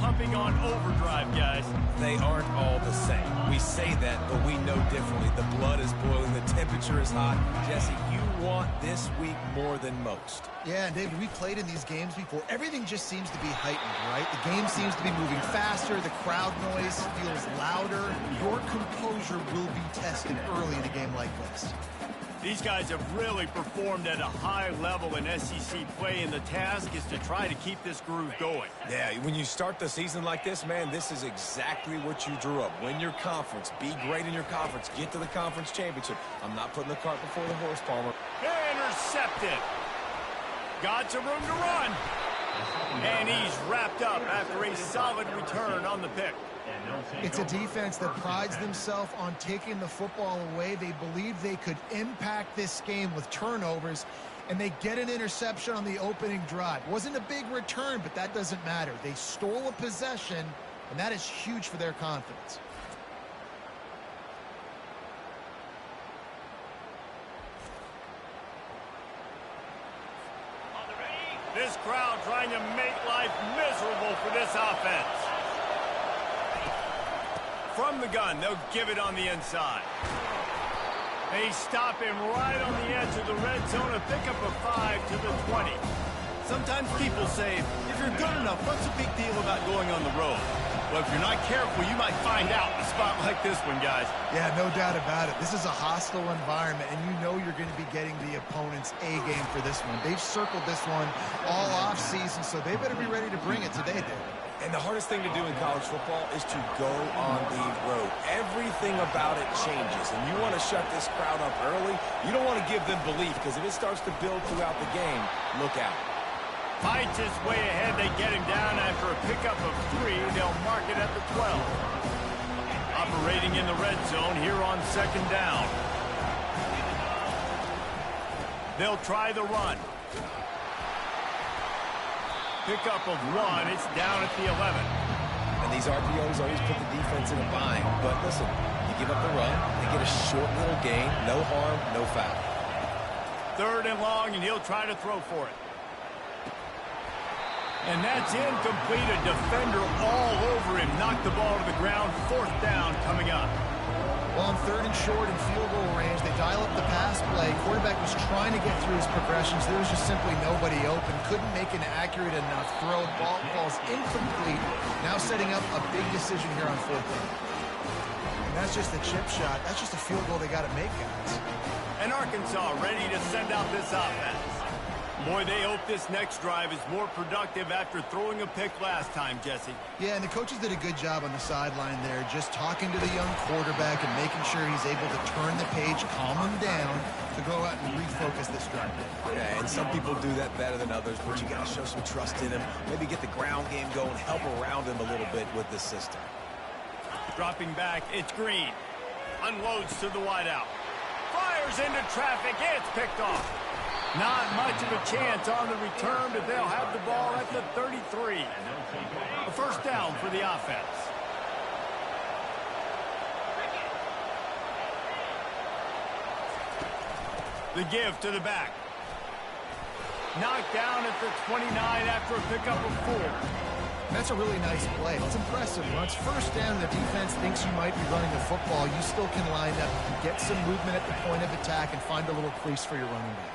pumping on overdrive, guys. They aren't all the same. We say that, but we know differently. The blood is boiling. The temperature is hot. Jesse, you want this week more than most. Yeah, and David, we played in these games before. Everything just seems to be heightened, right? The game seems to be moving faster. The crowd noise feels louder. Your composure will be tested early in a game like this. These guys have really performed at a high level in SEC play, and the task is to try to keep this groove going. Yeah, when you start the season like this, man, this is exactly what you drew up. Win your conference. Be great in your conference. Get to the conference championship. I'm not putting the cart before the horse, Palmer. Intercepted. Got some room to run. And he's wrapped up after a solid return on the pick. It's a defense that prides themselves on taking the football away. They believe they could impact this game with turnovers, and they get an interception on the opening drive. Wasn't a big return, but that doesn't matter. They stole a possession, and that is huge for their confidence. This crowd trying to make life miserable for this offense. From the gun, they'll give it on the inside. They stop him right on the edge of the red zone and pick up a 5 to the 20. Sometimes people say, if you're good enough, what's the big deal about going on the road? Well, if you're not careful, you might find out in a spot like this one, guys. Yeah, no doubt about it. This is a hostile environment, and you know you're going to be getting the opponent's A game for this one. They've circled this one all offseason, so they better be ready to bring it today, David. And the hardest thing to do in college football is to go on the road. Everything about it changes, and you want to shut this crowd up early. You don't want to give them belief, because if it starts to build throughout the game, look out. Fights his way ahead. They get him down after a pickup of 3. They'll mark it at the 12. Operating in the red zone here on second down. They'll try the run. Pickup of 1. It's down at the 11. And these RPOs always put the defense in a bind. But listen, you give up the run, they get a short little gain, no harm, no foul. 3rd and long, and he'll try to throw for it. And that's incomplete. A defender all over him. Knocked the ball to the ground. 4th down coming up. Well, on 3rd and short and field goal range, they dial up the pass play. Quarterback was trying to get through his progressions. There was just simply nobody open. Couldn't make an accurate enough throw. Ball falls incomplete. Now setting up a big decision here on 4th down. And that's just a chip shot. That's just a field goal they got to make, guys. And Arkansas ready to send out this offense. Boy, they hope this next drive is more productive after throwing a pick last time, Jesse. Yeah, and the coaches did a good job on the sideline there, just talking to the young quarterback and making sure he's able to turn the page, calm him down, to go out and refocus this drive. Yeah, and some people do that better than others, but you got to show some trust in him. Maybe get the ground game going, help around him a little bit with the system. Dropping back, it's Green. Unloads to the wideout. Fires into traffic, it's picked off. Not much of a chance on the return, but they'll have the ball at the 33. A 1st down for the offense. The give to the back. Knocked down at the 29 after a pickup of 4. That's a really nice play. It's impressive. Once 1st down, the defense thinks you might be running the football. You still can line up, get some movement at the point of attack, and find a little crease for your running back.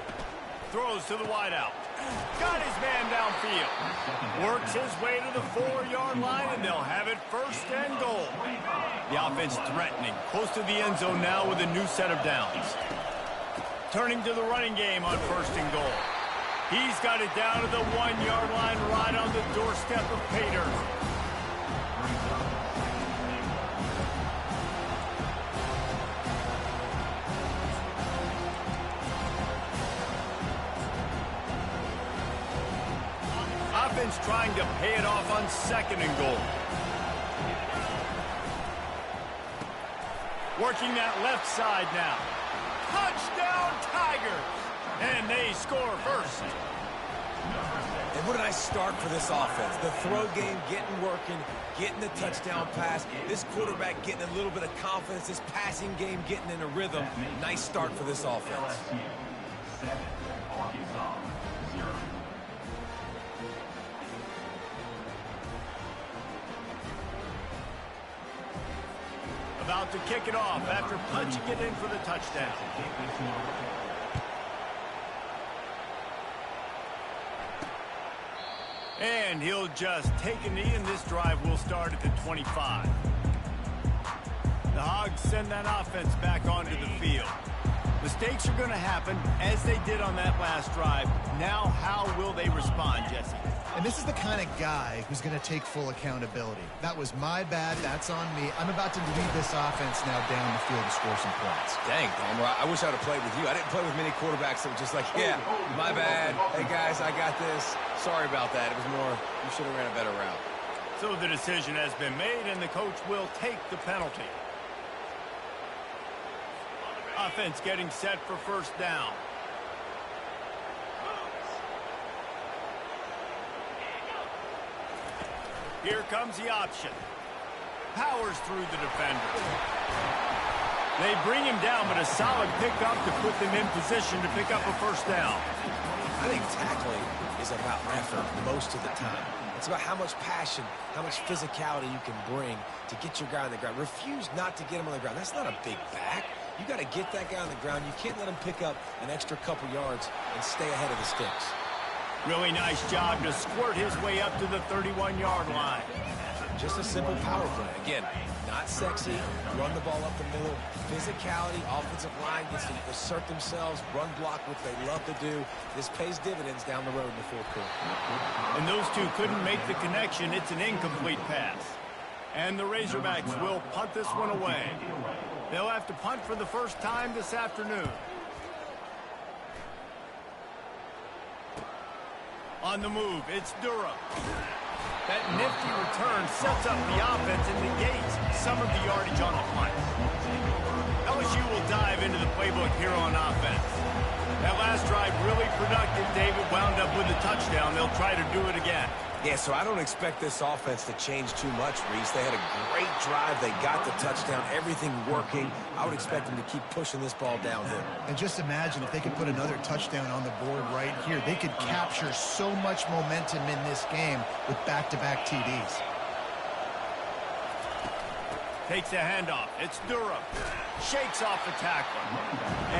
Throws to the wideout. Got his man downfield. Works his way to the 4-yard line, and they'll have it 1st and goal. The offense threatening. Close to the end zone now with a new set of downs. Turning to the running game on 1st and goal. He's got it down to the 1-yard line right on the doorstep of Pater. Offense trying to pay it off on 2nd and goal. Working that left side now. Touchdown Tigers! And they score first. And what a nice start for this offense. The throw game getting working, getting the touchdown pass. This quarterback getting a little bit of confidence. This passing game getting in a rhythm. Nice start for this offense. About to kick it off after punching it in for the touchdown. And he'll just take a knee, and this drive will start at the 25. The Hogs send that offense back onto the field. Mistakes are going to happen, as they did on that last drive. Now, how will they respond, Jesse? And this is the kind of guy who's going to take full accountability. That was my bad. That's on me. I'm about to lead this offense now down the field to score some points. Dang, Palmer, I wish I would have played with you. I didn't play with many quarterbacks that were just like, yeah, my bad. Hey, guys, I got this. Sorry about that. It was more, you should have ran a better route. So the decision has been made, and the coach will take the penalty. Offense getting set for first down. Here comes the option. Powers through the defender. They bring him down, but a solid pickup to put them in position to pick up a first down. I think tackling is about effort most of the time. It's about how much passion, how much physicality you can bring to get your guy on the ground. Refuse not to get him on the ground. That's not a big back. You got to get that guy on the ground. You can't let him pick up an extra couple yards and stay ahead of the sticks. Really nice job to squirt his way up to the 31-yard line. Just a simple power play. Again, not sexy. Run the ball up the middle. Physicality, offensive line gets to assert themselves, run block, which they love to do. This pays dividends down the road in the fourth quarter. And those two couldn't make the connection. It's an incomplete pass. And the Razorbacks will punt this one away. They'll have to punt for the first time this afternoon. On the move, it's Durham. That nifty return sets up the offense and negates some of the yardage on the punt. LSU will dive into the playbook here on offense. That last drive really productive. David wound up with a touchdown. They'll try to do it again. Yeah, so I don't expect this offense to change too much, Reese. They had a great drive. They got the touchdown. Everything working. I would expect them to keep pushing this ball downhill. And just imagine if they could put another touchdown on the board right here. They could capture so much momentum in this game with back-to-back TDs. Takes a handoff. It's Durham. Shakes off the tackler.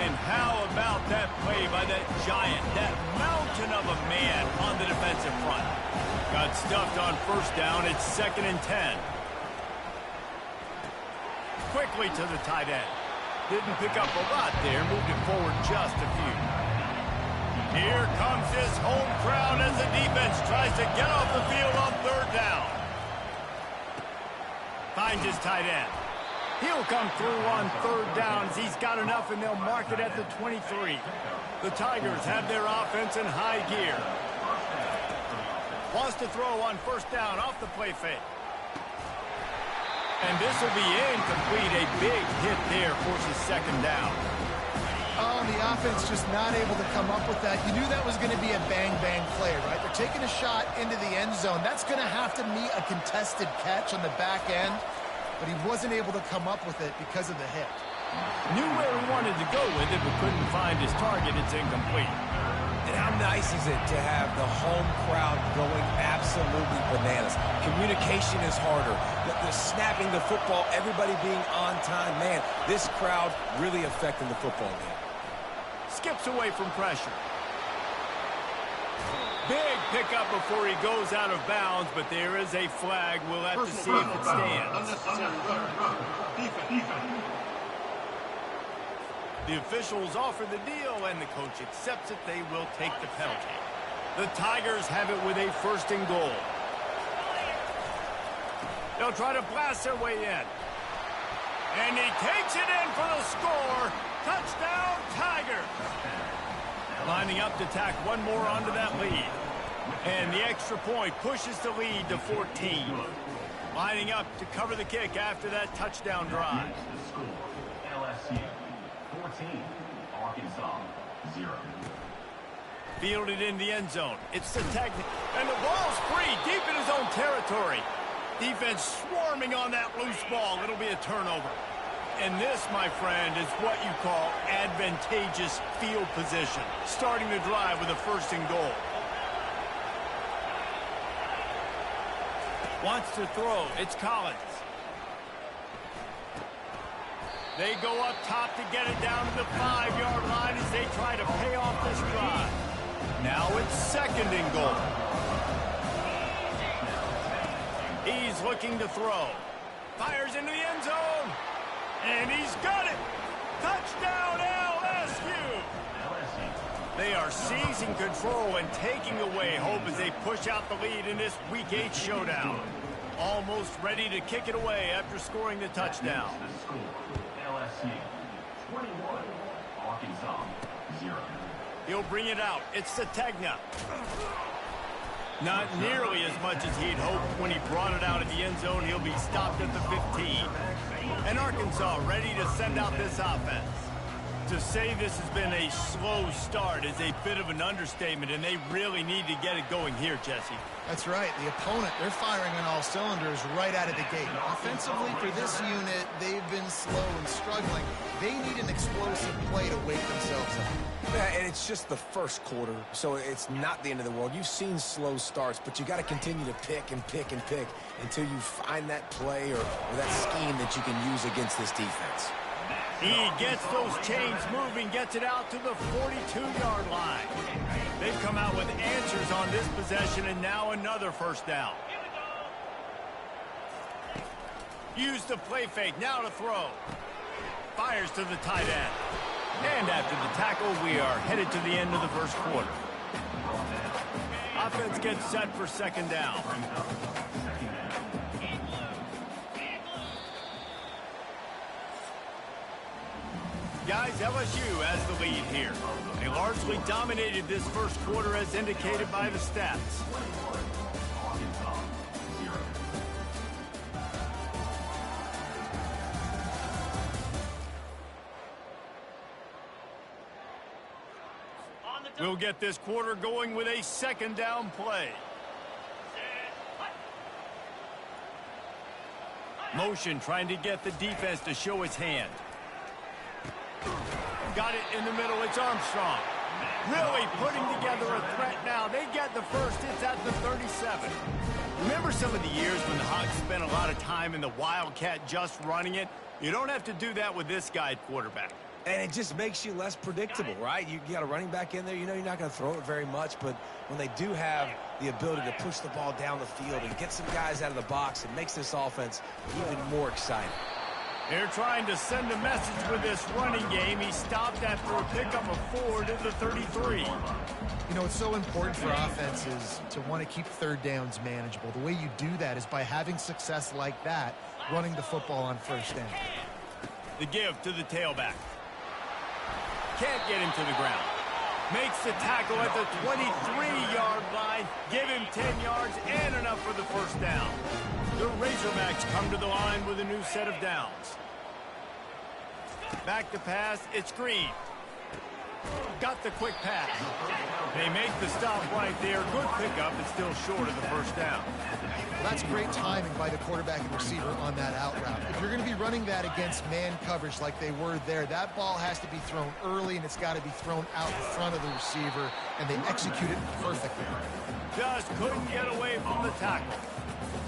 And how about that play by that giant, that mountain of a man on the defensive front? Got stuffed on first down. It's 2nd and 10. Quickly to the tight end. Didn't pick up a lot there. Moved it forward just a few. Here comes his home crowd as the defense tries to get off the field on 3rd down. Finds his tight end. He'll come through on 3rd down as he's got enough, and they'll mark it at the 23. The Tigers have their offense in high gear. Wants to throw on 1st down off the play fake. And this will be incomplete. A big hit there forces 2nd down. Oh, the offense just not able to come up with that. You knew that was going to be a bang-bang play, right? They're taking a shot into the end zone. That's going to have to meet a contested catch on the back end, but he wasn't able to come up with it because of the hit. Knew where he wanted to go with it, but couldn't find his target. It's incomplete. And how nice is it to have the home crowd going absolutely bananas? Communication is harder. The snapping the football, everybody being on time. Man, this crowd really affecting the football game. Skips away from pressure. Big pickup before he goes out of bounds, but there is a flag. We'll have to see if it stands. The officials offer the deal, and the coach accepts it. They will take the penalty. The Tigers have it with a 1st and goal. They'll try to blast their way in. And he takes it in for the score. Touchdown, Tigers. Lining up to tack one more onto that lead. And the extra point pushes the lead to 14. Lining up to cover the kick after that touchdown drive. LSU 14, Arkansas 0. Fielded in the end zone. It's the technique. And the ball's free deep in his own territory. Defense swarming on that loose ball. It'll be a turnover. And this, my friend, is what you call advantageous field position. Starting the drive with a 1st and goal. Wants to throw. It's Collins. They go up top to get it down to the 5-yard line as they try to pay off this drive. Now it's second and goal. He's looking to throw. Fires into the end zone. And he's got it. Touchdown, LSU. They are seizing control and taking away hope as they push out the lead in this Week 8 showdown. Almost ready to kick it away after scoring the touchdown. LSU 21, Arkansas 0. He'll bring it out. It's Sategna. Not nearly as much as he'd hoped when he brought it out of the end zone. He'll be stopped at the 15. And Arkansas ready to send out this offense. To say this has been a slow start is a bit of an understatement, and they really need to get it going here, Jesse. That's right. The opponent, they're firing on all cylinders right out of the gate. Offensively, for this unit, they've been slow and struggling. They need an explosive play to wake themselves up. Yeah, and it's just the first quarter, so it's not the end of the world. You've seen slow starts, but you got to continue to pick and pick and pick until you find that play or that scheme that you can use against this defense. He gets those chains moving, gets it out to the 42-yard line. They've come out with answers on this possession, and now another first down. Use the play fake, now to throw. Fires to the tight end. And after the tackle, we are headed to the end of the first quarter. Offense gets set for second down. Guys, LSU has the lead here. They largely dominated this first quarter as indicated by the stats. We'll get this quarter going with a second down play. Motion trying to get the defense to show its hand. Got it in the middle. It's Armstrong. Really putting together a threat now. They get the first. It's at the 37. Remember some of the years when the Hawks spent a lot of time in the Wildcat just running it? You don't have to do that with this guy at quarterback. And it just makes you less predictable, right? You got a running back in there. You know you're not going to throw it very much, but when they do have the ability to push the ball down the field and get some guys out of the box, it makes this offense even more exciting. They're trying to send a message with this running game. He stopped after a pickup of 4 to the 33. You know, it's so important for offenses to want to keep third downs manageable. The way you do that is by having success like that, running the football on first down. The give to the tailback. Can't get him to the ground. Makes the tackle at the 23-yard line. Give him 10 yards and enough for the first down. The Razorbacks come to the line with a new set of downs. Back to pass, it's Green. Got the quick pass. They make the stop right there. Good pickup, but still short of the first down. Well, that's great timing by the quarterback and receiver on that out route. If you're going to be running that against man coverage like they were there, that ball has to be thrown early, and it's got to be thrown out in front of the receiver, and they execute it perfectly. Just couldn't get away from the tackle.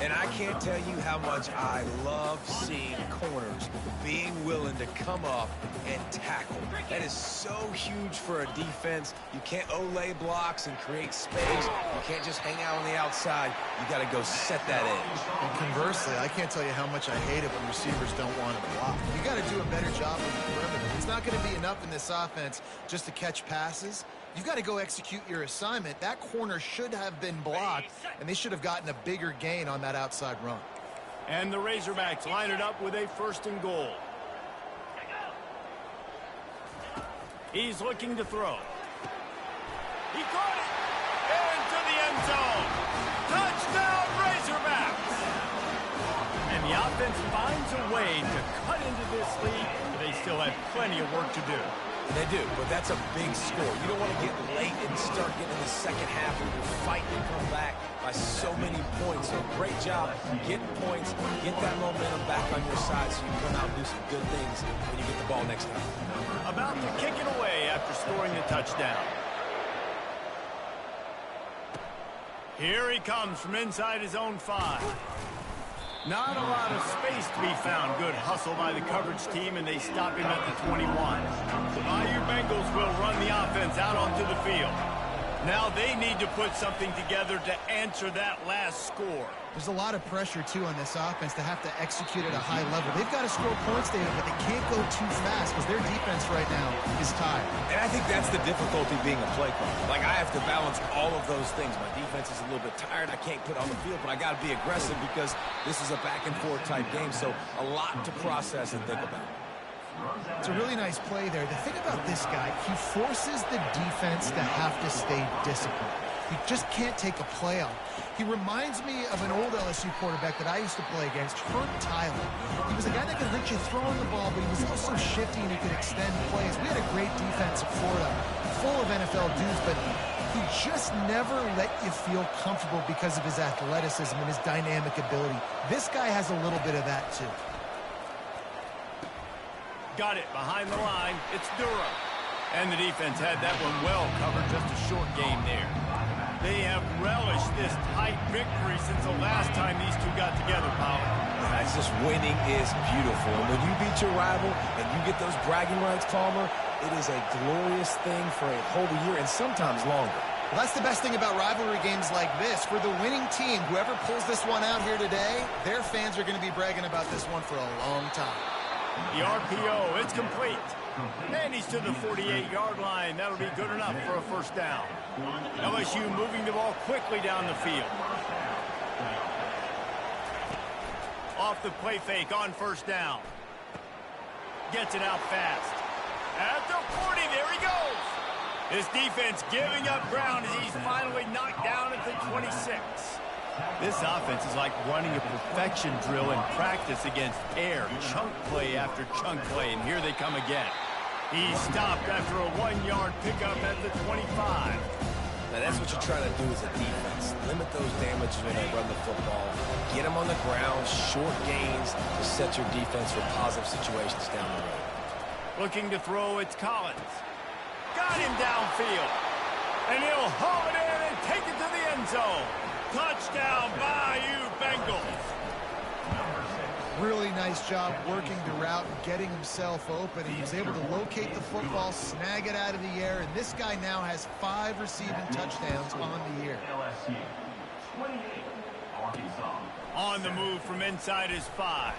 And I can't tell you how much I love seeing corners being willing to come up and tackle. That is so huge for a defense. You can't Olay blocks and create space. You can't just hang out on the outside. You got to go set that edge. And conversely, I can't tell you how much I hate it when receivers don't want to block. You got to do a better job on the perimeter. It's not going to be enough in this offense just to catch passes. You've got to go execute your assignment. That corner should have been blocked, and they should have gotten a bigger gain on that outside run. And the Razorbacks line it up with a first and goal. He's looking to throw. He caught it! Into the end zone! Touchdown, Razorbacks! And the offense finds a way to cut into this lead, but they still have plenty of work to do. They do, but that's a big score. You don't want to get late and start getting in the second half where you're fighting to come back by so many points. So great job getting points, get that momentum back on your side so you can come out and do some good things when you get the ball next time. About to kick it away after scoring the touchdown. Here he comes from inside his own 5. Not a lot of space to be found. Good hustle by the coverage team, and they stop him at the 21. The Bayou Bengals will run the offense out onto the field. Now they need to put something together to answer that last score. There's a lot of pressure, too, on this offense to have to execute at a high level. They've got to score points, David, but they can't go too fast because their defense right now is tired. And I think that's the difficulty being a play caller. Like, I have to balance all of those things. My defense is a little bit tired. I can't put on the field, but I got to be aggressive because this is a back-and-forth type game, so a lot to process and think about. It's a really nice play there. The thing about this guy, he forces the defense to have to stay disciplined. He just can't take a play on. He reminds me of an old LSU quarterback that I used to play against, Herb Tyler. He was a guy that could hurt you throwing the ball, but he was also shifty and he could extend plays. We had a great defense at Florida, full of NFL dudes, but he just never let you feel comfortable because of his athleticism and his dynamic ability. This guy has a little bit of that, too. Got it behind the line. It's Durham. And the defense had that one well covered. Just a short game there. They have relished this tight victory since the last time these two got together, Powell. It's just winning is beautiful. And when you beat your rival and you get those bragging rights, Palmer, it is a glorious thing for a whole year and sometimes longer. Well, that's the best thing about rivalry games like this. For the winning team, whoever pulls this one out here today, their fans are going to be bragging about this one for a long time. The RPO, it's complete. And he's to the 48-yard line. That'll be good enough for a first down. LSU moving the ball quickly down the field. Off the play fake on first down. Gets it out fast. At the 40, there he goes. This defense giving up ground as he's finally knocked down at the 26. This offense is like running a perfection drill in practice against air. Chunk play after chunk play, and here they come again. He stopped after a 1-yard pickup at the 25. Now, that's what you're trying to do as a defense. Limit those damages when they run the football. Get them on the ground, short gains to set your defense for positive situations down the road. Looking to throw, it's Collins. Got him downfield. And he'll haul it in and take it to the end zone. Touchdown, Bayou Bengals. Really nice job working the route and getting himself open. He was able to locate the football, snag it out of the air, and this guy now has 5 receiving touchdowns on the year. LSU 28, Arkansas. On the move from inside his 5.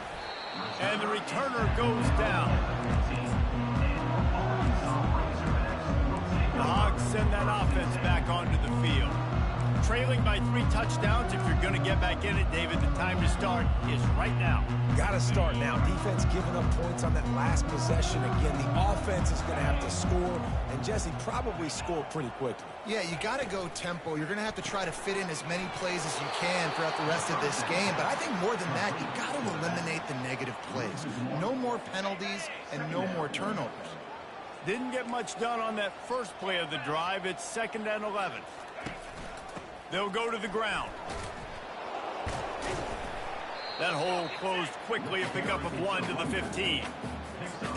And the returner goes down. The Hogs send that offense back onto the field. Trailing by 3 touchdowns. If you're going to get back in it, David, the time to start is right now. Got to start now. Defense giving up points on that last possession. Again, the offense is going to have to score, and Jesse probably score pretty quickly. Yeah, you got to go tempo. You're going to have to try to fit in as many plays as you can throughout the rest of this game. But I think more than that, you got to eliminate the negative plays. No more penalties and no more turnovers. Didn't get much done on that first play of the drive. It's 2nd and 11. They'll go to the ground. That hole closed quickly, a pickup of 1 to the 15.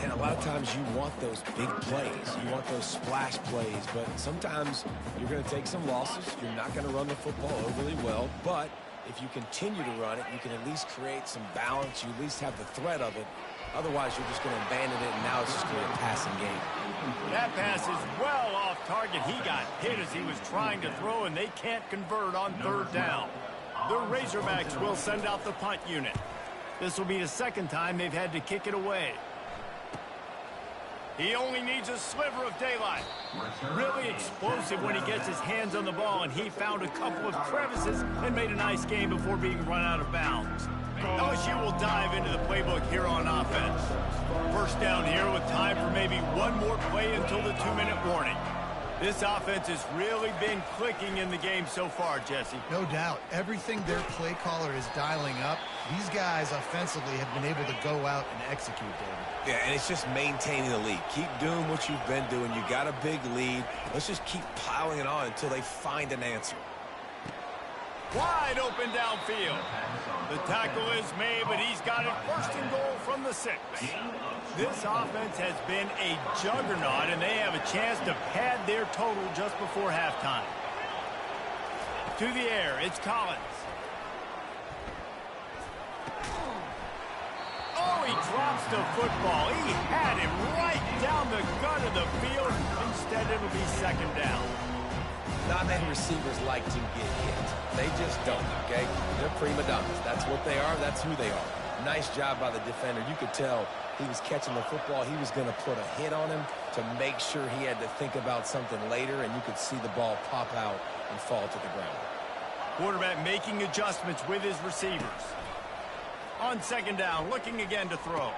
And a lot of times you want those big plays. You want those splash plays, but sometimes you're going to take some losses. You're not going to run the football overly well, but if you continue to run it, you can at least create some balance. You at least have the threat of it. Otherwise, you're just going to abandon it, and now it's just going to be a passing game. That pass is well off target. He got hit as he was trying to throw, and they can't convert on 3rd down. The Razorbacks will send out the punt unit. This will be the 2nd time they've had to kick it away. He only needs a sliver of daylight. Really explosive when he gets his hands on the ball, and he found a couple of crevices and made a nice game before being run out of bounds. LSU will dive into the playbook here on offense. First down here with time for maybe one more play until the 2-minute warning. This offense has really been clicking in the game so far, Jesse. No doubt. Everything their play caller is dialing up, these guys offensively have been able to go out and execute, David. Yeah, and it's just maintaining the lead. Keep doing what you've been doing. You got a big lead. Let's just keep piling it on until they find an answer. Wide open downfield. The tackle is made, but he's got it 1st and goal from the 6. This offense has been a juggernaut, and they have a chance to pad their total just before halftime. To the air, it's Collins. the football. He had him right down the gut of the field. Instead, it'll be second down. Not many receivers like to get hit. They just don't, okay? They're prima donnas. That's what they are. That's who they are. Nice job by the defender. You could tell he was catching the football. He was going to put a hit on him to make sure he had to think about something later, and you could see the ball pop out and fall to the ground. Quarterback making adjustments with his receivers. On second down, looking again to throw.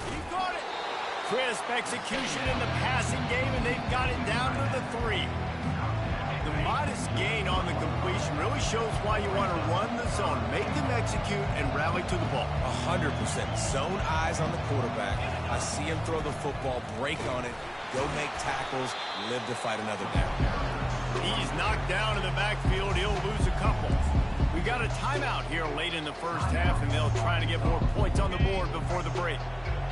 He got it. Crisp execution in the passing game, and they've got it down to the 3. The modest gain on the completion really shows why you want to run the zone, make them execute, and rally to the ball. 100%. Zone eyes on the quarterback. I see him throw the football, break on it, go make tackles, live to fight another down. He's knocked down in the backfield. He'll lose a couple. We got a timeout here late in the first half, and they'll try to get more points on the board before the break.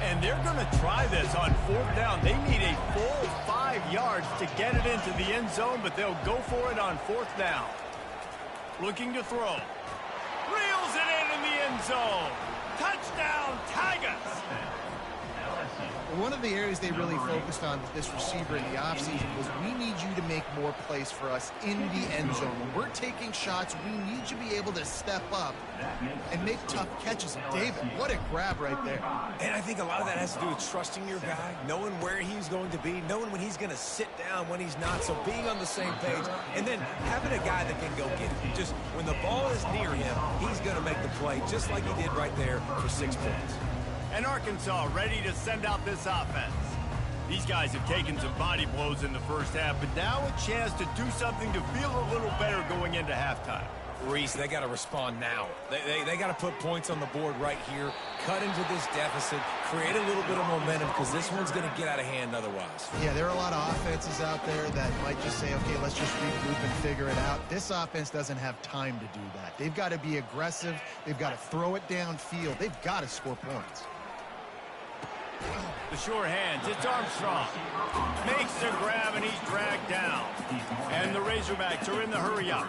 And they're going to try this on fourth down. They need a full 5 yards to get it into the end zone, but they'll go for it on fourth down. Looking to throw. Reels it in the end zone. Touchdown, Tigers! One of the areas they really focused on with this receiver in the offseason was we need you to make more plays for us in the end zone. When we're taking shots, we need you to be able to step up and make tough catches. David, what a grab right there. And I think a lot of that has to do with trusting your guy, knowing where he's going to be, knowing when he's going to sit down, when he's not, so being on the same page, and then having a guy that can go get it. Just when the ball is near him, he's going to make the play just like he did right there for 6 points. And Arkansas ready to send out this offense. These guys have taken some body blows in the first half, but now a chance to do something to feel a little better going into halftime. Reese, they got to respond now. They got to put points on the board right here, cut into this deficit, create a little bit of momentum, because this one's going to get out of hand otherwise. Yeah, there are a lot of offenses out there that might just say, okay, let's just regroup and figure it out. This offense doesn't have time to do that. They've got to be aggressive. They've got to throw it downfield. They've got to score points. The sure hands, it's Armstrong. Makes the grab, and he's dragged down. And the Razorbacks are in the hurry up.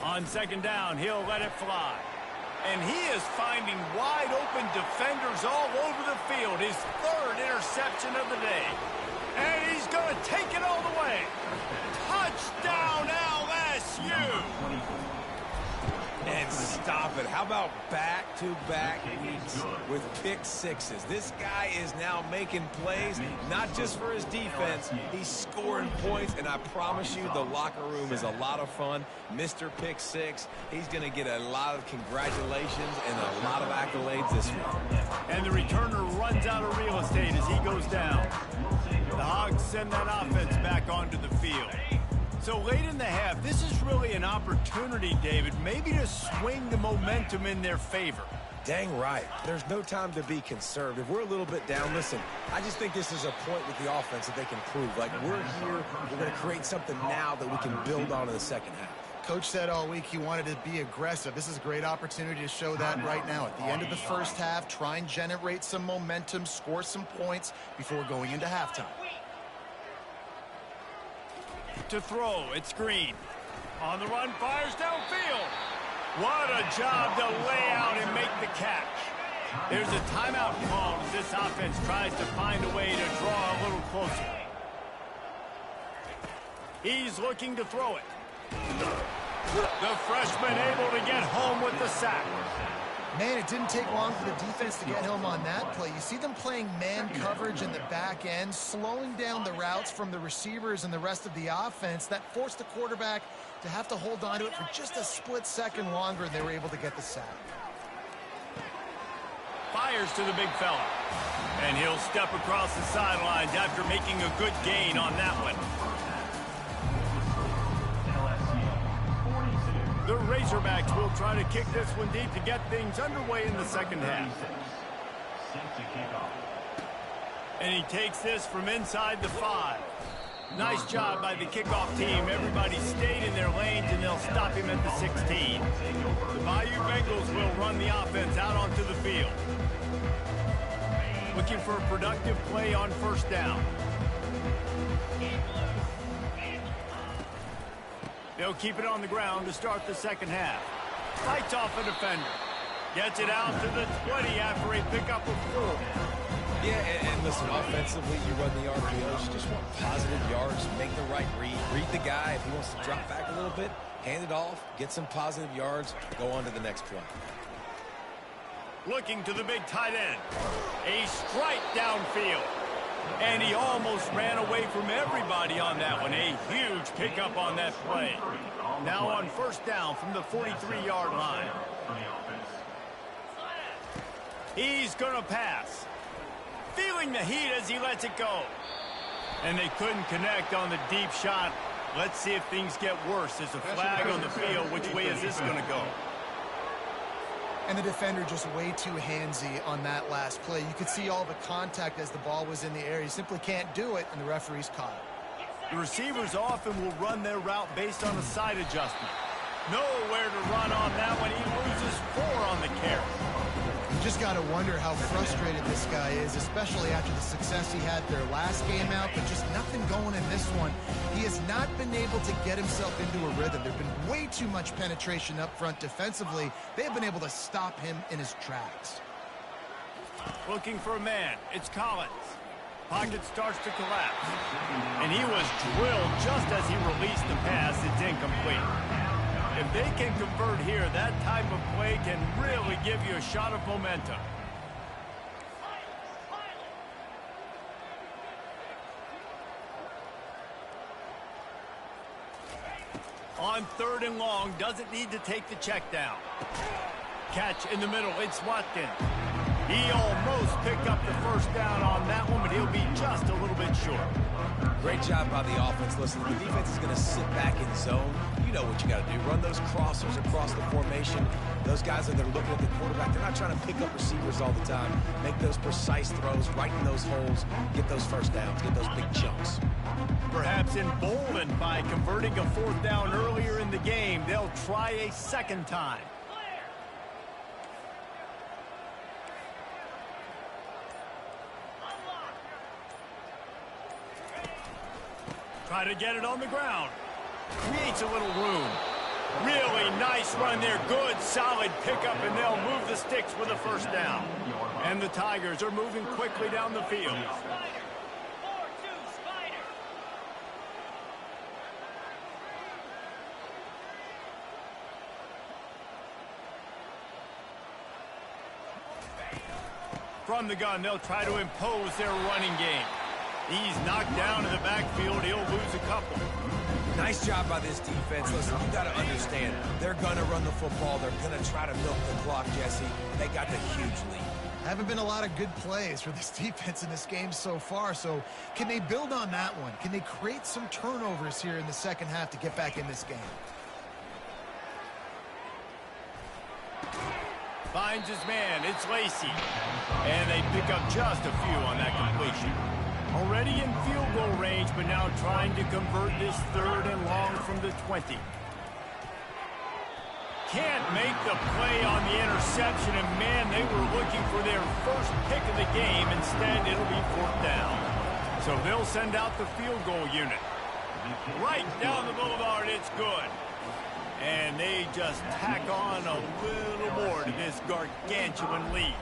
On second down, he'll let it fly. And he is finding wide open defenders all over the field. His 3rd interception of the day. And he's going to take it all the way. Touchdown, LSU! And stop it. How about back-to-back weeks with pick sixes? This guy is now making plays, not just for his defense. He's scoring points, and I promise you the locker room is a lot of fun. Mr. Pick Six, he's going to get a lot of congratulations and a lot of accolades this week. And the returner runs out of real estate as he goes down. The Hogs send that offense back onto the field. So late in the half, this is really an opportunity, David, maybe to swing the momentum in their favor. Dang right. There's no time to be conservative. We're a little bit down. Listen, I just think this is a point with the offense that they can prove. Like, we're here, we're going to create something now that we can build on in the second half. Coach said all week he wanted to be aggressive. This is a great opportunity to show that right now. At the end of the first half, try and generate some momentum, score some points before going into halftime. To throw, it's Green. On the run, fires downfield. What a job to lay out and make the catch. There's a timeout called as this offense tries to find a way to draw a little closer. He's looking to throw it. The freshman able to get home with the sack. Man, it didn't take long for the defense to get home on that play. You see them playing man coverage in the back end, slowing down the routes from the receivers and the rest of the offense. That forced the quarterback to have to hold on to it for just a split second longer, and they were able to get the sack. Fires to the big fella. And he'll step across the sidelines after making a good gain on that one. The Razorbacks will try to kick this one deep to get things underway in the second half. And he takes this from inside the 5. Nice job by the kickoff team. Everybody stayed in their lanes, and they'll stop him at the 16. The Bayou Bengals will run the offense out onto the field. Looking for a productive play on first down. They'll keep it on the ground to start the second half. Fights off a defender. Gets it out to the 20 after a pickup of 4. Yeah, and listen, offensively, you run the RPOs. You just want positive yards, make the right read. Read the guy. If he wants to drop back a little bit, hand it off, get some positive yards, go on to the next play. Looking to the big tight end. A strike downfield. And he almost ran away from everybody on that one. A huge pickup on that play. Now on first down from the 43-yard line. He's going to pass. Feeling the heat as he lets it go. And they couldn't connect on the deep shot. Let's see if things get worse. There's a flag on the field. Which way is this going to go? And the defender just way too handsy on that last play. You could see all the contact as the ball was in the air. He simply can't do it, and the referee's caught it. The receivers often will run their route based on a side adjustment. Nowhere to run on that one. He loses 4 on the carry. You just got to wonder how frustrated this guy is, especially after the success he had their last game out, but just nothing going in this one. He has not been able to get himself into a rhythm. There's been way too much penetration up front defensively. They've been able to stop him in his tracks. Looking for a man. It's Collins. Pocket starts to collapse. And he was drilled just as he released the pass. It's incomplete. If they can convert here, that type of play can really give you a shot of momentum. On 3rd and long, doesn't need to take the check down. Catch in the middle, it's Watkins. He almost picked up the first down on that one, but he'll be just a little bit short. Great job by the offense. Listen, the defense is going to sit back in zone. You know what you got to do. Run those crossers across the formation. Those guys that are looking at the quarterback, they're not trying to pick up receivers all the time. Make those precise throws, right in those holes, get those first downs, get those big chunks. Perhaps emboldened by converting a 4th down earlier in the game, they'll try a second time. Try to get it on the ground. Creates a little room. Really nice run there. Good, solid pickup, and they'll move the sticks with a first down. And the Tigers are moving quickly down the field. From the gun, they'll try to impose their running game. He's knocked down in the backfield. He'll lose a couple. Nice job by this defense. Listen, you got to understand, they're going to run the football. They're going to try to milk the clock, Jesse. They got the huge lead. Haven't been a lot of good plays for this defense in this game so far, so can they build on that one? Can they create some turnovers here in the second half to get back in this game? Finds his man. It's Lacy. And they pick up just a few on that completion. Already in field goal range, but now trying to convert this 3rd and long from the 20. Can't make the play on the interception, and man, they were looking for their first pick of the game. Instead, it'll be 4th down. So they'll send out the field goal unit. Right down the boulevard, it's good. And they just tack on a little more to this gargantuan lead.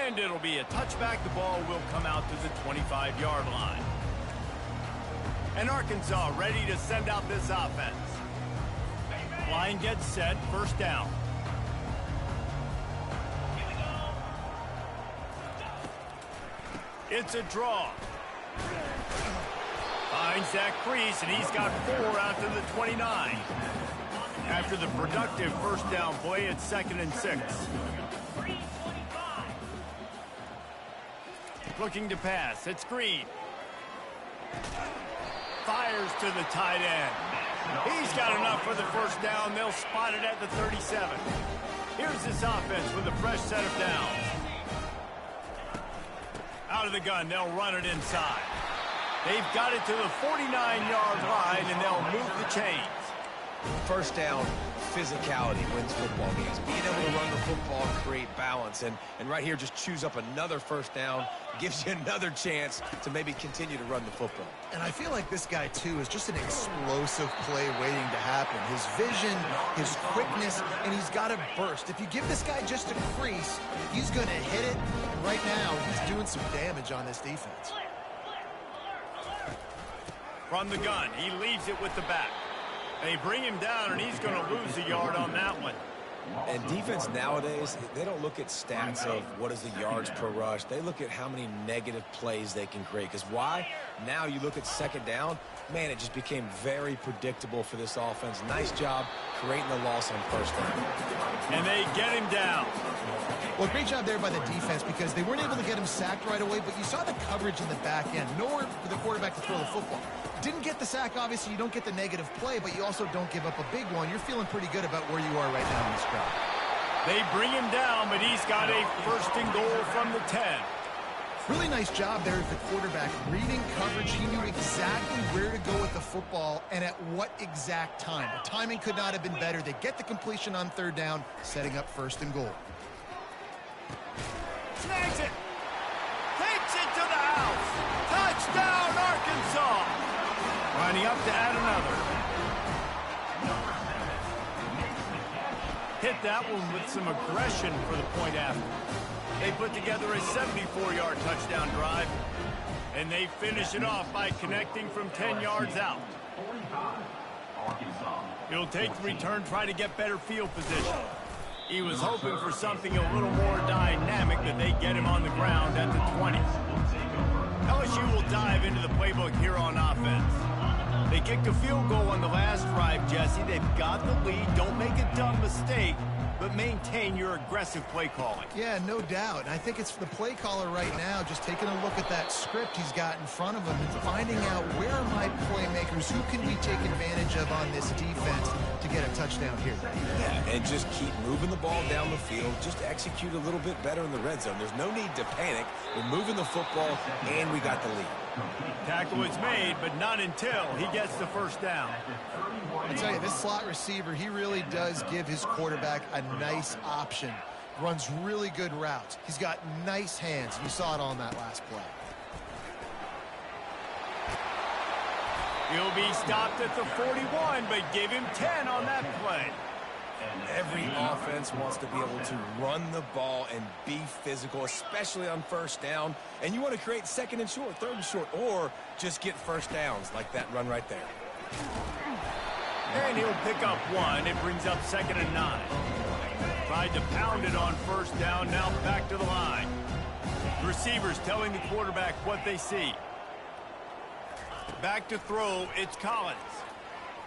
And it'll be a touchback. The ball will come out to the 25-yard line. And Arkansas ready to send out this offense. Line gets set, first down. It's a draw. Finds that crease, and he's got 4 out to the 29. After the productive first down play, it's 2nd and 6. Looking to pass. It's Green. Fires to the tight end. He's got enough for the first down. They'll spot it at the 37. Here's this offense with a fresh set of downs. Out of the gun, they'll run it inside. They've got it to the 49-yard line, and they'll move the chains. First down, physicality wins football games. Being able to run the football and create balance. And right here, just choose up another first down, gives you another chance to maybe continue to run the football. And I feel like this guy, too, is just an explosive play waiting to happen. His vision, his quickness, and he's got a burst. If you give this guy just a crease, he's going to hit it. And right now, he's doing some damage on this defense. From the gun, he leaves it with the back. They bring him down, and he's going to lose a yard on that one. And defense nowadays, they don't look at stats of what is the yards per rush. They look at how many negative plays they can create. Because why? Now you look at second down, man, it just became very predictable for this offense. Nice job creating the loss on first down. And they get him down. Well, great job there by the defense because they weren't able to get him sacked right away, but you saw the coverage in the back end. Nowhere for the quarterback to throw the football. Didn't get the sack, obviously. You don't get the negative play, but you also don't give up a big one. You're feeling pretty good about where you are right now in this crowd. They bring him down, but he's got a first and goal from the 10. Really nice job there as the quarterback. Reading coverage, he knew exactly where to go with the football and at what exact time. The timing could not have been better. They get the completion on third down, setting up first and goal. Snags it. Takes it to the house. Touchdown, Arkansas. Lining up to add another. Hit that one with some aggression for the point after. They put together a 74-yard touchdown drive, and they finish it off by connecting from 10 yards out. He'll take the return, try to get better field position. He was hoping for something a little more dynamic, but they get him on the ground at the 20. LSU will dive into the playbook here on offense. They kicked a field goal on the last drive, Jesse. They've got the lead. Don't make a dumb mistake, but maintain your aggressive play calling. Yeah, no doubt. And I think it's the play caller right now just taking a look at that script he's got in front of him and finding out where are my playmakers, who can we take advantage of on this defense to get a touchdown here. Yeah, and just keep moving the ball down the field. Just execute a little bit better in the red zone. There's no need to panic. We're moving the football, and we got the lead. Tackle is made, but not until he gets the first down. I tell you, this slot receiver, he really does give his quarterback a nice option. Runs really good routes. He's got nice hands. You saw it on that last play. He'll be stopped at the 41, but give him 10 on that play. Every offense wants to be able to run the ball and be physical, especially on first down. And you want to create second and short, third and short, or just get first downs like that run right there. And he'll pick up one. It brings up 2nd and 9. Tried to pound it on first down, now back to the line. Receivers telling the quarterback what they see. Back to throw, it's Collins.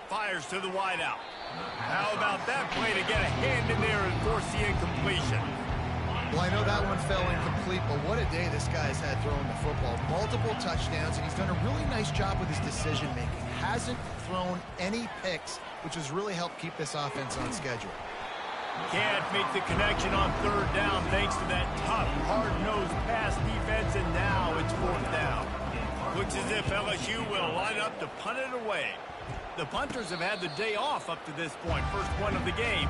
Fires to the wideout. How about that play to get a hand in there and force the incompletion? Well, I know that one fell incomplete, but what a day this guy's had throwing the football. Multiple touchdowns, and he's done a really nice job with his decision-making. Hasn't thrown any picks, which has really helped keep this offense on schedule. Can't make the connection on third down thanks to that tough, hard-nosed pass defense, and now it's 4th down. Looks as if LSU will line up to punt it away. The punters have had the day off up to this point. First one of the game.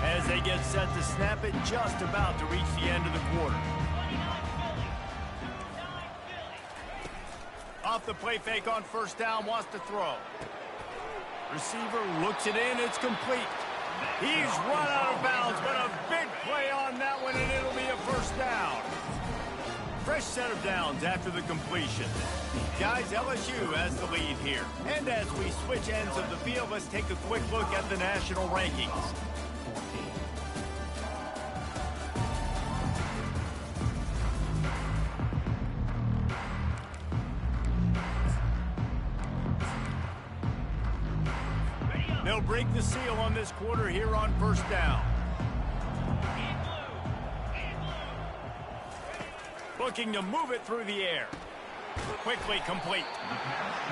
As they get set to snap it, just about to reach the end of the quarter. Off the play fake on first down, wants to throw. Receiver looks it in, it's complete. He's run out of bounds, but a big play on that one, and it'll be a first down. Fresh set of downs after the completion. Guys, LSU has the lead here. And as we switch ends of the field, let's take a quick look at the national rankings. They'll break the seal on this quarter here on first down. Looking to move it through the air. Quickly complete.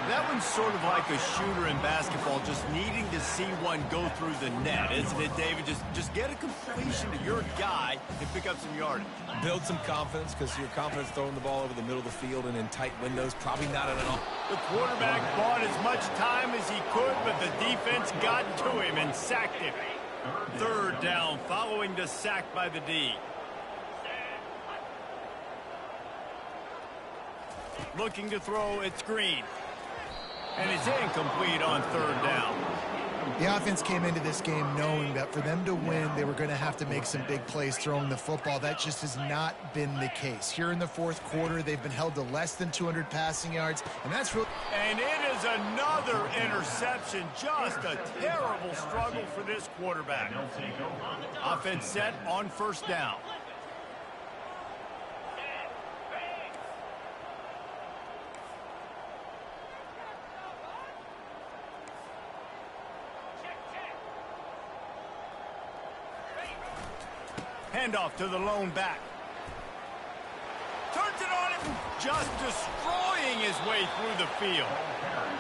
That one's sort of like a shooter in basketball, just needing to see one go through the net, isn't it, David? Just get a completion to your guy and pick up some yardage. Build some confidence, because your confidence throwing the ball over the middle of the field and in tight windows, probably not at all. The quarterback bought as much time as he could, but the defense got to him and sacked him. Third down, following the sack by the D. Looking to throw, it's Green. And it's incomplete on third down. The offense came into this game knowing that for them to win, they were going to have to make some big plays throwing the football. That just has not been the case. Here in the fourth quarter, they've been held to less than 200 passing yards, and that's really... And it is another interception. Just a terrible struggle for this quarterback. Offense set on first down. Handoff to the lone back. Turns it on him, just destroying his way through the field.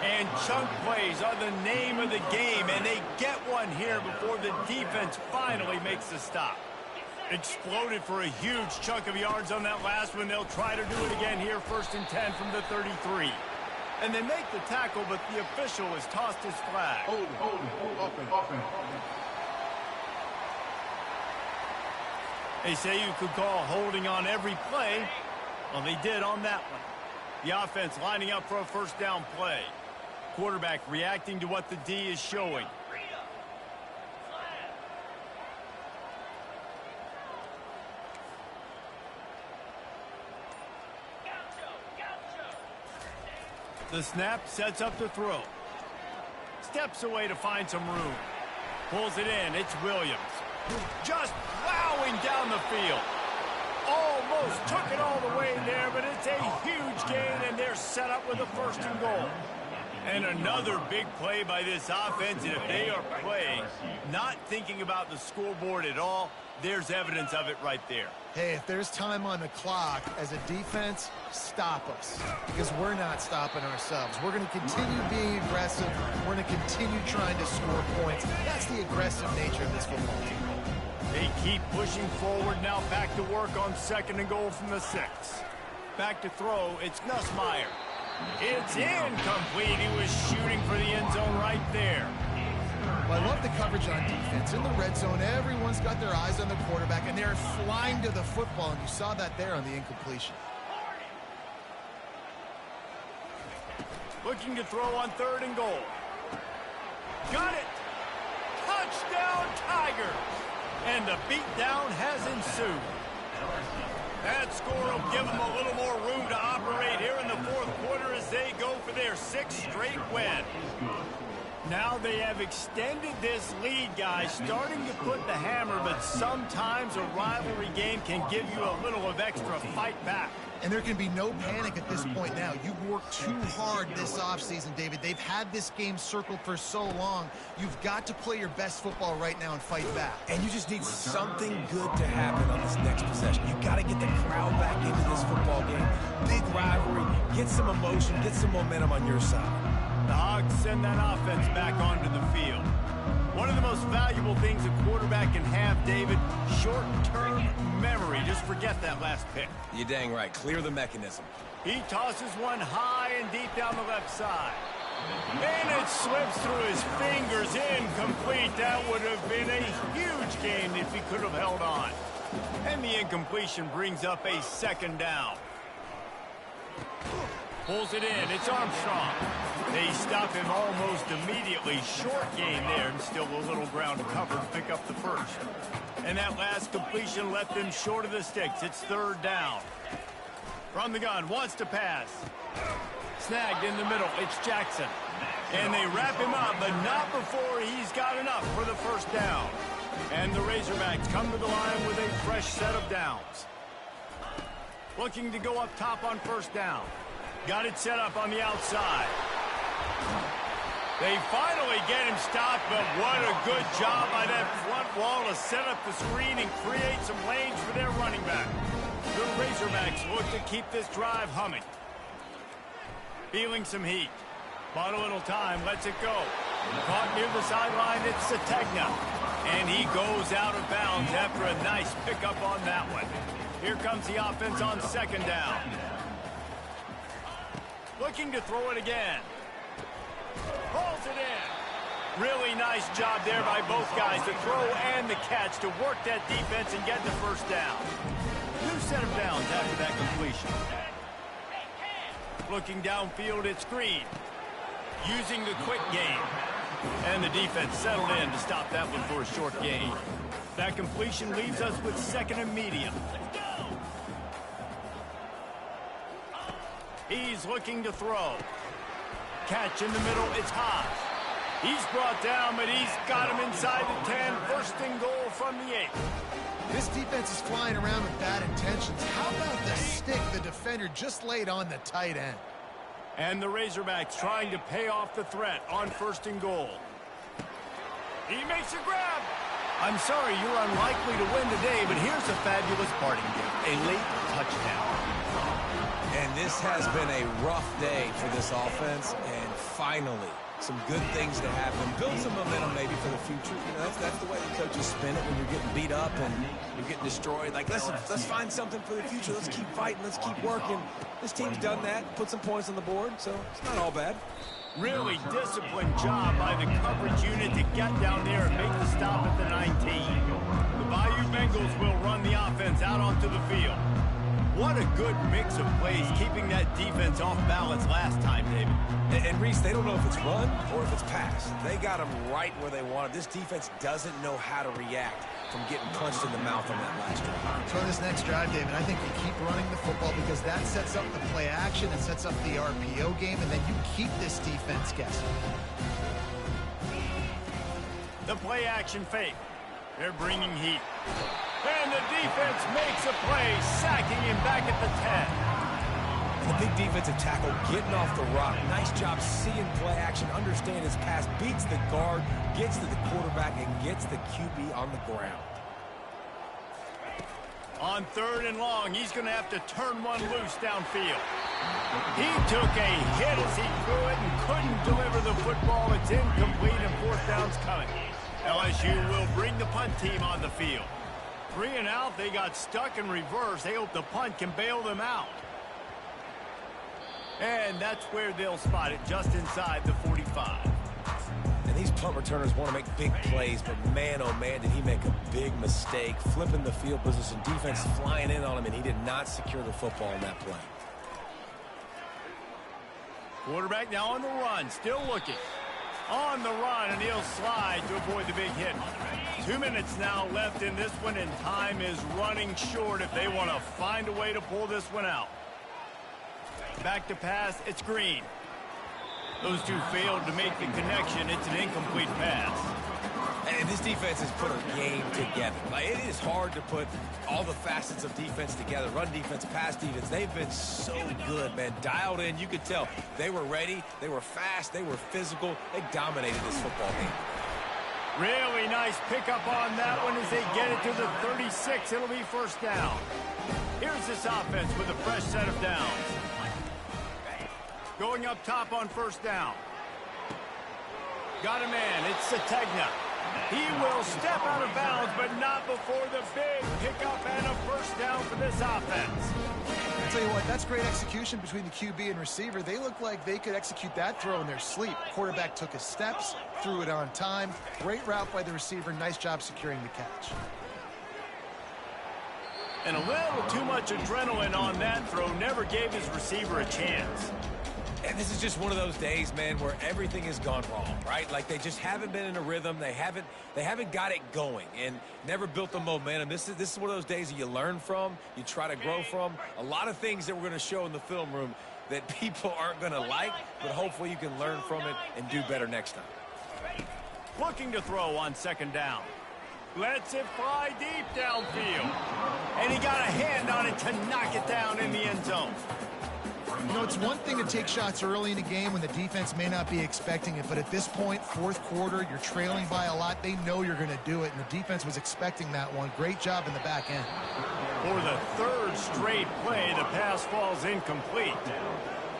And chunk plays are the name of the game, and they get one here before the defense finally makes the stop. Exploded for a huge chunk of yards on that last one. They'll try to do it again here, 1st and 10 from the 33. And they make the tackle, but the official has tossed his flag. Hold, offense. They say you could call holding on every play. Well, they did on that one. The offense lining up for a first down play. Quarterback reacting to what the D is showing. The snap sets up the throw. Steps away to find some room. Pulls it in. It's Williams. Just plowing down the field. Almost took it all the way there, but it's a huge gain, and they're set up with a 1st and goal. And another big play by this offense, and if they are playing, not thinking about the scoreboard at all, there's evidence of it right there. Hey, if there's time on the clock, as a defense, stop us. Because we're not stopping ourselves. We're going to continue being aggressive. We're going to continue trying to score points. That's the aggressive nature of this football team. They keep pushing forward, now back to work on 2nd and goal from the 6. Back to throw, it's Nussmeier. It's incomplete. He was shooting for the end zone right there. Well, I love the coverage on defense. In the red zone, everyone's got their eyes on the quarterback, and they're flying to the football, and you saw that there on the incompletion. Looking to throw on 3rd and goal. Got it. Touchdown, Tigers. And the beatdown has ensued. That score will give them a little more room to operate here in the fourth quarter as they go for their 6th straight win. Now they have extended this lead, guys, starting to put the hammer, but sometimes a rivalry game can give you a little of extra fight back. And there can be no panic at this point now. You've worked too hard this offseason, David. They've had this game circled for so long. You've got to play your best football right now and fight back. And you just need something good to happen on this next possession. You got to get the crowd back into this football game. Big rivalry. Get some emotion. Get some momentum on your side. The Hogs send that offense back onto the field. One of the most valuable things a quarterback can have, David, short-term memory. Just forget that last pick. You're dang right. Clear the mechanism. He tosses one high and deep down the left side. And it slips through his fingers, incomplete. That would have been a huge gain if he could have held on. And the incompletion brings up a 2nd down. Pulls it in. It's Armstrong. They stop him almost immediately. Short gain there, and still a little ground to cover to pick up the 1st. And that last completion left them short of the sticks. It's 3rd down. From the gun, wants to pass. Snagged in the middle. It's Jackson. And they wrap him up, but not before he's got enough for the 1st down. And the Razorbacks come to the line with a fresh set of downs. Looking to go up top on 1st down. Got it set up on the outside. They finally get him stopped, but what a good job by that front wall to set up the screen and create some lanes for their running back. The Razorbacks look to keep this drive humming. Feeling some heat. Bought a little time, lets it go. Caught near the sideline, it's Sategna. And he goes out of bounds after a nice pickup on that one. Here comes the offense on second down. Looking to throw it again. Pulls it in. Really nice job there by both guys to throw and the catch to work that defense and get the first down. New set of downs after that completion. Looking downfield, it's Green. Using the quick game. And the defense settled in to stop that one for a short gain. That completion leaves us with second and medium. He's looking to throw. Catch in the middle, it's Haas. He's brought down, but he's got him inside the 10. First and goal from the 8. This defense is flying around with bad intentions. How about the stick the defender just laid on the tight end? And the Razorbacks trying to pay off the threat on first and goal. He makes a grab. I'm sorry, you're unlikely to win today, but here's a fabulous parting gift. A late touchdown. And this has been a rough day for this offense, and finally, some good things to happen. Build some momentum maybe for the future. You know, that's the way the coaches spin it when you're getting beat up and you're getting destroyed. Like, let's find something for the future. Let's keep fighting. Let's keep working. This team's done that, put some points on the board, so it's not all bad. Really disciplined job by the coverage unit to get down there and make the stop at the 19. The Bayou Bengals will run the offense out onto the field. What a good mix of plays, keeping that defense off balance last time, David. And Reese, they don't know if it's run or if it's pass. They got them right where they want it. This defense doesn't know how to react from getting punched in the mouth on that last drive. So on this next drive, David, I think you keep running the football because that sets up the play action, it sets up the RPO game, and then you keep this defense guessing. The play action fake. They're bringing heat. And the defense makes a play, sacking him back at the 10. The big defensive tackle getting off the rock. Nice job seeing play action, understanding his pass, beats the guard, gets to the quarterback, and gets the QB on the ground. On third and long, he's going to have to turn one loose downfield. He took a hit as he threw it and couldn't deliver the football. It's incomplete and fourth down's coming. LSU will bring the punt team on the field. 3 and out, they got stuck in reverse. They hope the punt can bail them out. And that's where they'll spot it, just inside the 45. And these punt returners want to make big plays, but man, oh man, did he make a big mistake. Flipping the field position, defense flying in on him, and he did not secure the football in that play. Quarterback now on the run, still looking. On the run, and he'll slide to avoid the big hit. 2 minutes now left in this one, and time is running short if they want to find a way to pull this one out. Back to pass, it's Green. Those two failed to make the connection. It's an incomplete pass. And this defense has put a game together. Like, it is hard to put all the facets of defense together. Run defense, pass defense. They've been so good, man. Dialed in. You could tell they were ready. They were fast. They were physical. They dominated this football game. Really nice pickup on that one as they get it to the 36. It'll be first down. Here's this offense with a fresh set of downs. Going up top on first down. Got a man. It's Sategna. He will step out of bounds, but not before the big pickup and a first down for this offense. I'll tell you what, that's great execution between the QB and receiver. They look like they could execute that throw in their sleep. Quarterback took his steps, threw it on time. Great route by the receiver. Nice job securing the catch. And a little too much adrenaline on that throw. Never gave his receiver a chance. And this is just one of those days, man, where everything has gone wrong, right? Like, they just haven't been in a rhythm. They haven't got it going and never built the momentum. This is one of those days that you learn from, you try to grow from. A lot of things that we're going to show in the film room that people aren't going to like, but hopefully you can learn from it and do better next time. Looking to throw on second down. Lets it fly deep downfield. And he got a hand on it to knock it down in the end zone. You know, it's one thing to take shots early in the game when the defense may not be expecting it, but at this point, fourth quarter, you're trailing by a lot. They know you're going to do it, and the defense was expecting that one. Great job in the back end. For the third straight play, the pass falls incomplete.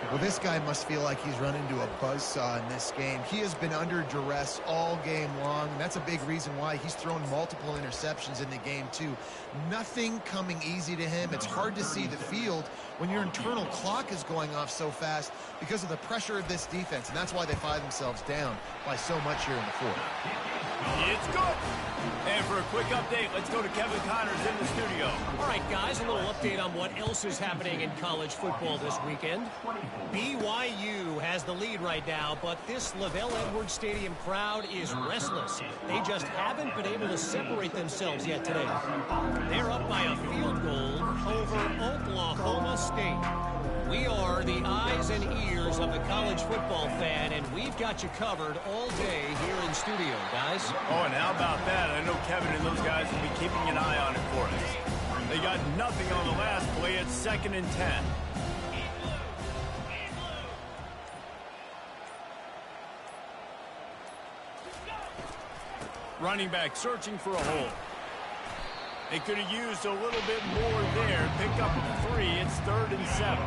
Well, this guy must feel like he's run into a buzzsaw in this game. He has been under duress all game long, and that's a big reason why he's thrown multiple interceptions in the game, too. Nothing coming easy to him. It's hard to see the field when your internal clock is going off so fast because of the pressure of this defense, and that's why they find themselves down by so much here in the fourth. It's good. And for a quick update, let's go to Kevin Connors in the studio. All right, guys, a little update on what else is happening in college football this weekend. BYU has the lead right now, but this LaVell Edwards Stadium crowd is restless. They just haven't been able to separate themselves yet today. They're up by a field goal over Oklahoma State. We are the eyes and ears of the college football fan, and we've got you covered all day here in studio, guys. Oh, and how about that? I know Kevin and those guys will be keeping an eye on it for us. They got nothing on the last play. It's 2nd and 10. Running back searching for a hole. They could have used a little bit more there. Pick up a 3. It's 3rd and 7.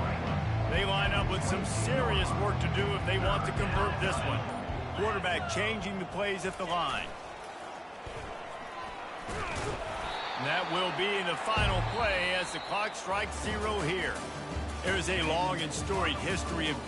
They line up with some serious work to do if they want to convert this one. Quarterback changing the plays at the line. And that will be the final play as the clock strikes 0 here. There is a long and storied history of